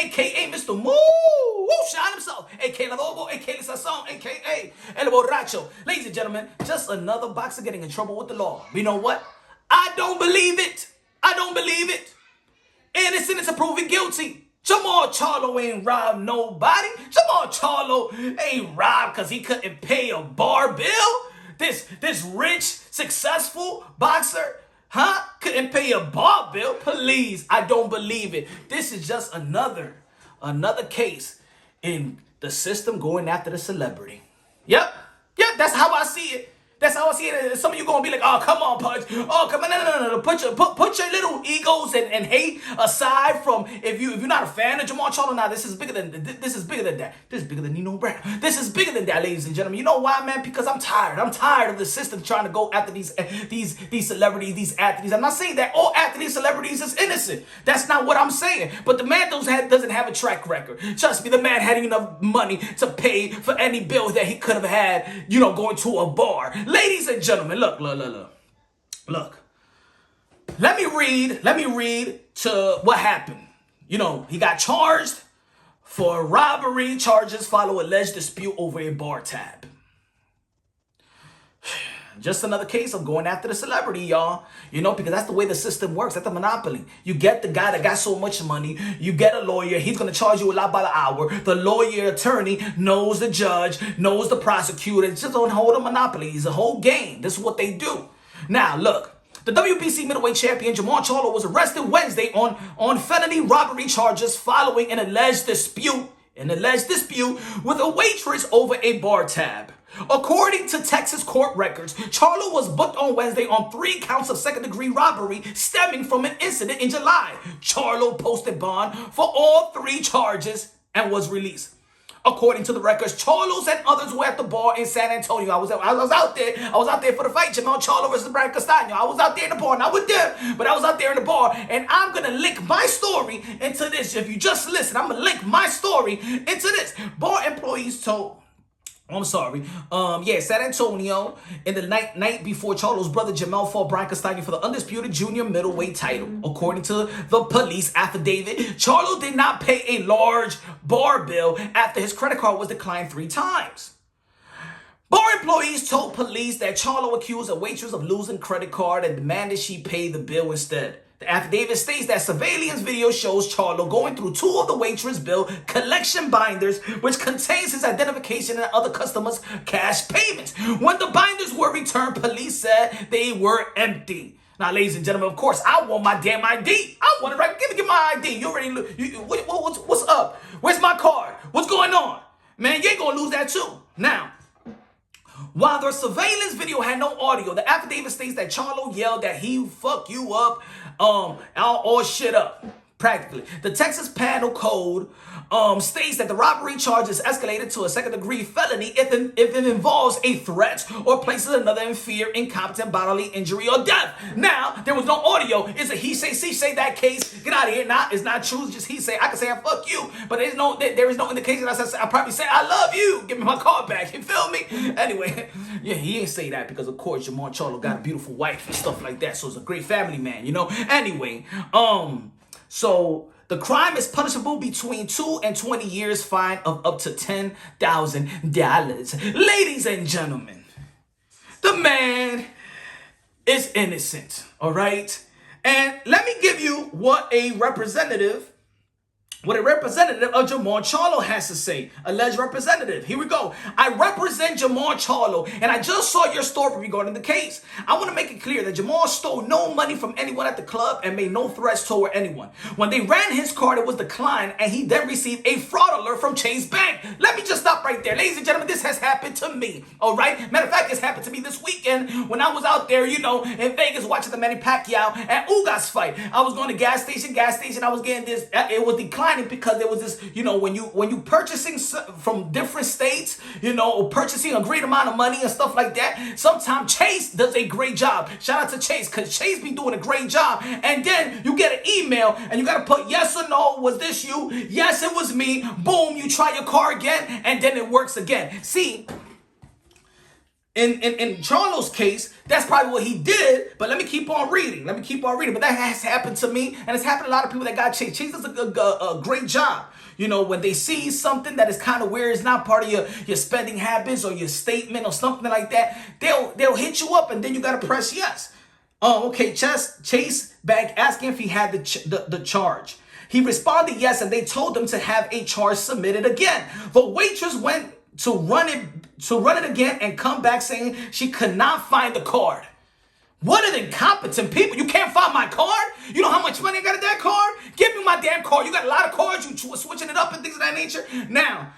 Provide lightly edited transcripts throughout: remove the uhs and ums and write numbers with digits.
a.k.a. Mr. Moonshine himself, a.k.a. Lobo, a.k.a. Sasson, a.k.a. El Borracho. Ladies and gentlemen, just another boxer getting in trouble with the law. But you know what? I don't believe it. I don't believe it. Innocent until proven guilty. Jermall Charlo ain't robbed nobody. Jermall Charlo ain't robbed because he couldn't pay a bar bill. This rich, successful boxer, couldn't pay a bar bill. Please, I don't believe it. This is just another case in the system going after the celebrity. Yep, that's how I see it. That's how I see it. Some of you gonna be like, oh, come on, Pudge. Oh, come on, no. Put your little egos and hate aside. From if you're not a fan of Jermall Charlo, now this is bigger than that. This is bigger than Nino Brown. This is bigger than that, ladies and gentlemen. You know why, man? Because I'm tired. I'm tired of the system trying to go after these celebrities, these athletes. I'm not saying that all athletes, celebrities is innocent. That's not what I'm saying. But the man doesn't have a track record. Trust me, the man had enough money to pay for any bill that he could have had, going to a bar. Ladies and gentlemen, look. Let me read to what happened. He got charged for robbery charges follow alleged dispute over a bar tab. Just another case of going after the celebrity, y'all. Because that's the way the system works. That's the monopoly. You get the guy that got so much money. You get a lawyer. He's going to charge you a lot by the hour. The lawyer, attorney, knows the judge, knows the prosecutor. It's just don't hold a monopoly. It's a whole game. This is what they do. Now, look. The WBC middleweight champion Jermall Charlo was arrested Wednesday on felony robbery charges following an alleged dispute with a waitress over a bar tab. According to Texas court records, Charlo was booked on Wednesday on 3 counts of second-degree robbery stemming from an incident in July. Charlo posted bond for all 3 charges and was released. According to the records, Charlos and others were at the bar in San Antonio. I was out there for the fight, Jermall Charlo versus Brian Castaño. I was out there in the bar, not with them, but I was out there in the bar, and I'm gonna link my story into this. If you just listen, I'm gonna link my story into this. Bar employees told San Antonio in the night before Charlo's brother Jermall fought Brian Castaño for the undisputed junior middleweight title. According to the police affidavit, Charlo did not pay a large bar bill after his credit card was declined 3 times. Bar employees told police that Charlo accused a waitress of losing credit card and demanded she pay the bill instead. The affidavit states that surveillance video shows Charlo going through 2 of the waitress' bill collection binders, which contains his identification and other customers' cash payments. When the binders were returned, police said they were empty. Now, ladies and gentlemen, of course, I want my damn ID. I want it right. Give me my ID. You already. What's up? Where's my card? What's going on? Man, you ain't gonna lose that too. Now, while the surveillance video had no audio, the affidavit states that Charlo yelled that he fuck you up, all shit up, practically. The Texas Penal Code states that the robbery charge is escalated to a second-degree felony if it involves a threat or places another in fear, incompetent bodily injury, or death. Now, there was no audio. It's a he say, she say that case. Get out of here. It's not true. It's just he say. I can say I fuck you, but there is no indication. I probably say I love you. Give me my card back. You feel me? Anyway, yeah, he ain't say that because of course Jermall Charlo got a beautiful wife and stuff like that. So it's a great family man, Anyway, so the crime is punishable between 2 and 20 years, fine of up to $10,000. Ladies and gentlemen, the man is innocent, all right? And let me give you what a representative of Jermall Charlo has to say. Alleged representative. Here we go. I represent Jermall Charlo, and I just saw your story regarding the case. I want to make it clear that Jermall stole no money from anyone at the club and made no threats toward anyone. When they ran his card, it was declined, and he then received a fraud alert from Chase Bank. Let me just stop right there. Ladies and gentlemen, this has happened to me, all right? Matter of fact, it's happened to me this weekend when I was out there, in Vegas watching the Manny Pacquiao and Ugas fight. I was going to gas station. I was getting this. It was declining because there was this, when you purchasing from different states, or purchasing a great amount of money and stuff like that, sometimes Chase does a great job. Shout out to Chase, because Chase be doing a great job. And then you get an email and you got to put yes or no. Was this you? Yes, it was me. Boom, you try your car again and then it works again. See, In Charlo's case, that's probably what he did. But let me keep on reading. But that has happened to me, and it's happened to a lot of people that got chased. Chase does a great job. You know, when they see something that is kind of weird, it's not part of your spending habits or your statement or something like that, they'll hit you up, and then you gotta press yes. Okay, Chase back asking if he had the charge. He responded yes, and they told him to have a charge submitted again. The waitress went to run it again and come back saying she could not find the card. What an incompetent people. You can't find my card? You know how much money I got at that card? Give me my damn card. You got a lot of cards. You switching it up and things of that nature. Now,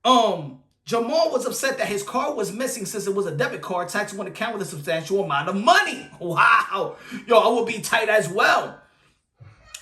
Jermall was upset that his card was missing since it was a debit card taxed on account with a substantial amount of money. Wow. Yo, I would be tight as well.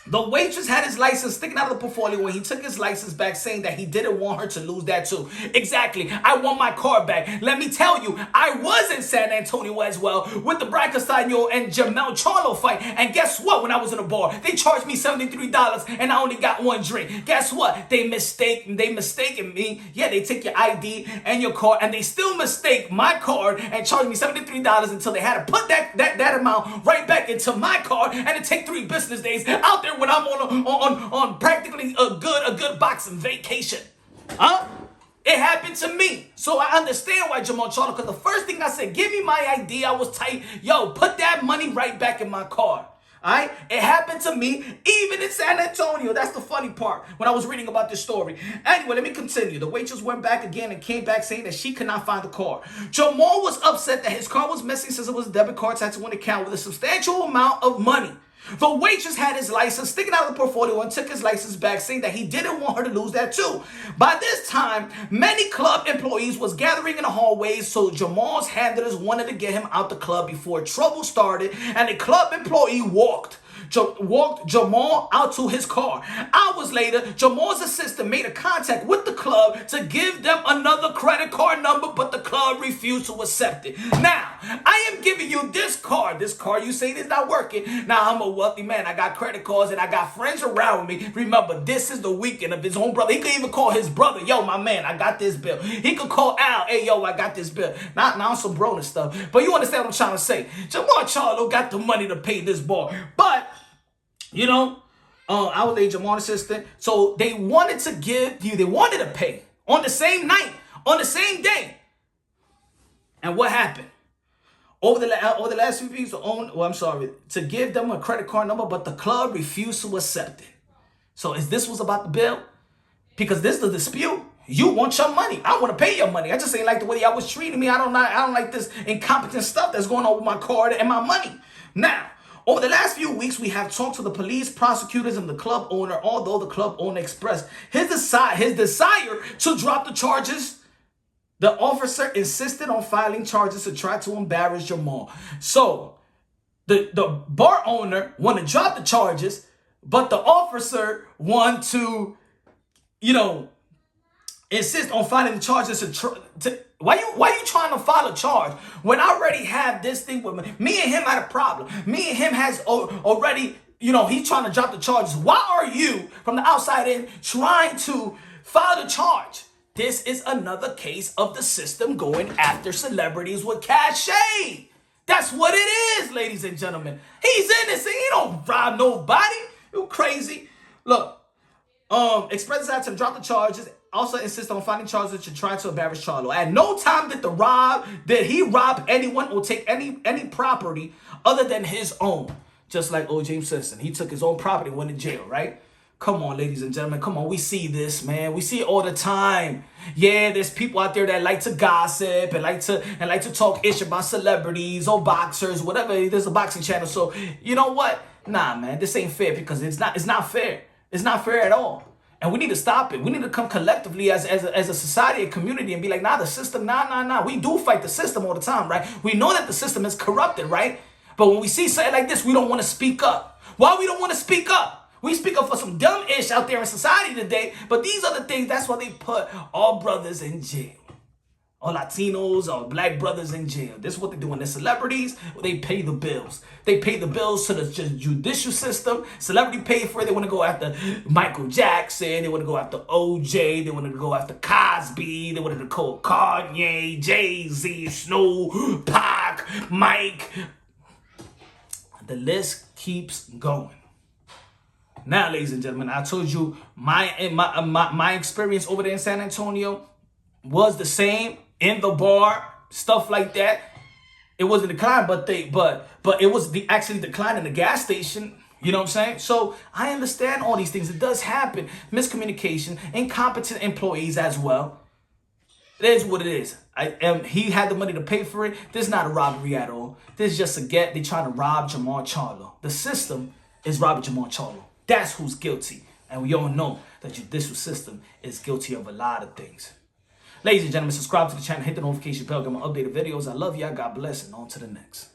The waitress had his license sticking out of the portfolio when he took his license back, saying that he didn't want her to lose that too. Exactly. I want my card back. Let me tell you, I was in San Antonio as well with the Brian Castaño and Jermall Charlo fight. And guess what? When I was in a bar, they charged me $73 and I only got one drink. Guess what? They mistaken me. Yeah, they take your ID and your card, and they still mistake my card and charge me $73 until they had to put that amount right back into my card, and it take 3 business days out there when I'm on practically a good boxing vacation. Huh? It happened to me. So I understand why Jermall Charlo, because the first thing I said, give me my ID, I was tight. Yo, put that money right back in my card. Alright? It happened to me even in San Antonio. That's the funny part when I was reading about this story. Anyway, let me continue. The waitress went back again and came back saying that she could not find the card. Jermall was upset that his card was missing since it was a debit card taxed to one account with a substantial amount of money. The waitress had his license sticking out of the portfolio and took his license back, saying that he didn't want her to lose that too. By this time, many club employees was gathering in the hallways, so Jermall's handlers wanted to get him out the club before trouble started, and a club employee walked Jermall out to his car. Hours later, Jermall's assistant made a contact with the club to give them another credit card number, but the club refused to accept it. Now, I am giving you this card. This card you say is not working. Now, I'm a wealthy man. I got credit cards and I got friends around me. Remember, this is the weekend of his own brother. He could even call his brother, yo, my man, I got this bill. He could call Al, hey, yo, I got this bill. Not now some Brona stuff. But you understand what I'm trying to say. Jermall Charlo got the money to pay this bar. But you know, I was a Jermall assistant. So they wanted to pay on the same night, on the same day. And what happened? Over the last few weeks, to give them a credit card number, but the club refused to accept it. So this was about the bill? Because this is the dispute. You want your money. I want to pay your money. I just ain't like the way y'all was treating me. I don't like this incompetent stuff that's going on with my card and my money. Now, over the last few weeks, we have talked to the police, prosecutors, and the club owner, although the club owner expressed his desire to drop the charges. The officer insisted on filing charges to try to embarrass Jermall. So, the bar owner wanted to drop the charges, but the officer wanted to, insist on filing the charges why you trying to file a charge when I already have this thing with me? Me and him had a problem. Me and him has already, he's trying to drop the charges. Why are you, from the outside in, trying to file the charge? This is another case of the system going after celebrities with cachet. That's what it is, ladies and gentlemen. He's innocent. He don't rob nobody. You crazy. Look, express desire to drop the charges. Also insist on filing charges to try to embarrass Charlo. At no time did he rob anyone or take any property other than his own. Just like O.J. Simpson. He took his own property and went to jail, right? Come on, ladies and gentlemen. Come on. We see this, man. We see it all the time. Yeah, there's people out there that like to gossip and like to talk ish about celebrities or boxers, whatever. There's a boxing channel. So, you know what? Nah, man. This ain't fair because it's not fair. It's not fair at all. And we need to stop it. We need to come collectively as a society, a community, and be like, nah, the system, nah. We do fight the system all the time, right? We know that the system is corrupted, right? But when we see something like this, we don't want to speak up. Why we don't want to speak up? We speak up for some dumb ish out there in society today, but these other things, that's why they put all brothers in jail. or Latinos or black brothers in jail. This is what they do when they're celebrities. They pay the bills. They pay the bills to the judicial system. Celebrity pay for it. They want to go after Michael Jackson. They want to go after OJ. They want to go after Cosby. They want to call Kanye, Jay-Z, Snow, Pac, Mike. The list keeps going. Now, ladies and gentlemen, I told you my experience over there in San Antonio was the same in the bar, stuff like that. It wasn't decline, but it was actually decline in the gas station. You know what I'm saying? So I understand all these things. It does happen. Miscommunication, incompetent employees as well. It is what it is. He had the money to pay for it. This is not a robbery at all. This is just a get. They trying to rob Jermall Charlo. The system is robbing Jermall Charlo. That's who's guilty. And we all know that the judicial system is guilty of a lot of things. Ladies and gentlemen, subscribe to the channel, hit the notification bell, get my updated videos. I love y'all. God bless, and on to the next.